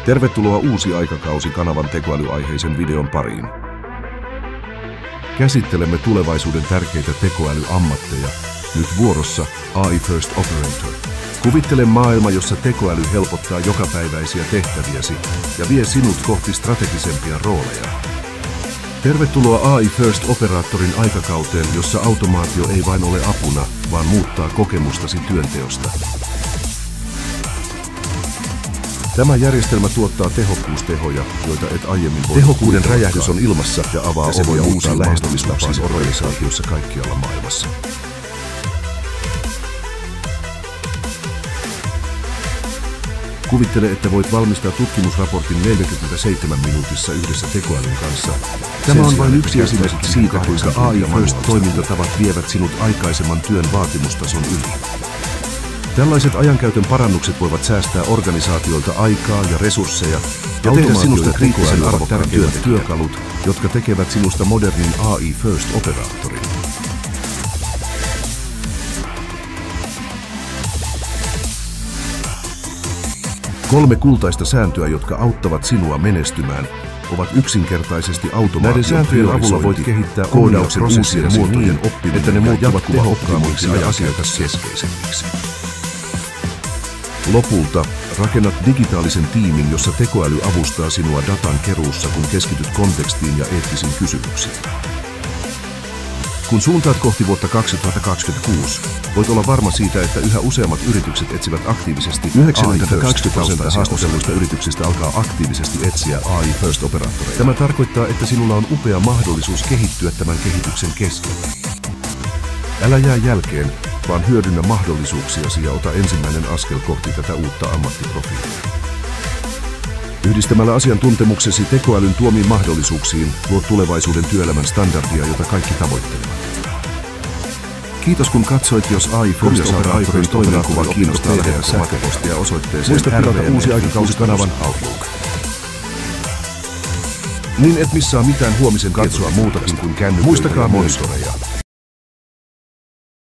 Tervetuloa uusi aikakausi kanavan tekoälyaiheisen videon pariin. Käsittelemme tulevaisuuden tärkeitä tekoälyammatteja. Nyt vuorossa AI First Operator. Kuvittele maailma, jossa tekoäly helpottaa jokapäiväisiä tehtäviäsi ja vie sinut kohti strategisempia rooleja. Tervetuloa AI First Operatorin aikakauteen, jossa automaatio ei vain ole apuna, vaan muuttaa kokemustasi työnteosta. Tämä järjestelmä tuottaa tehokkuustehoja, joita et aiemmin voi. Tehokkuuden räjähdys on ilmassa ja avaa ovia uusiin lähestymistapaan organisaatiossa kaikkialla maailmassa. Kuvittele, että voit valmistaa tutkimusraportin 47 minuutissa yhdessä tekoälyn kanssa. Tämä on vain yksi esimerkki siitä, kuinka AI First-toimintatavat vievät sinut aikaisemman työn vaatimustason yli. Tällaiset ajankäytön parannukset voivat säästää organisaatioilta aikaa ja resursseja ja tehdä sinusta kriittisen arvokkaan työkalut, jotka tekevät sinusta modernin AI First-operaattorin. Kolme kultaista sääntöä, jotka auttavat sinua menestymään, ovat yksinkertaisesti automaatio. Näiden sääntöjen avulla voit kehittää koodauksen uusien muotojen oppiminen, että ne muuttuvat tehokkaammiksi ja asiakaskeskeisemmiksi. Lopulta rakennat digitaalisen tiimin, jossa tekoäly avustaa sinua datan keruussa, kun keskityt kontekstiin ja eettisiin kysymyksiin. Kun suuntaat kohti vuotta 2026, voit olla varma siitä, että yhä useammat yritykset etsivät aktiivisesti 92% haastatelluista yrityksistä alkaa aktiivisesti etsiä AI First-operaattoreita. Tämä tarkoittaa, että sinulla on upea mahdollisuus kehittyä tämän kehityksen keskellä. Älä jää jälkeen, vaan hyödynnä mahdollisuuksiasi ja ota ensimmäinen askel kohti tätä uutta ammattiprofiilia. Yhdistämällä asiantuntemuksesi tekoälyn tuomiin mahdollisuuksiin luot tulevaisuuden työelämän standardia, jota kaikki tavoittelevat. Kiitos kun katsoit. Jos AI First-operaattorin toimenkuva kiinnostaa, lähetä sähköpostia osoitteeseen. Muista tilata uusi aikakausi-kanavan Outlook. Niin et missaa mitään huomisen katsoa muutakin kuin kännyköitä ja monitoreja.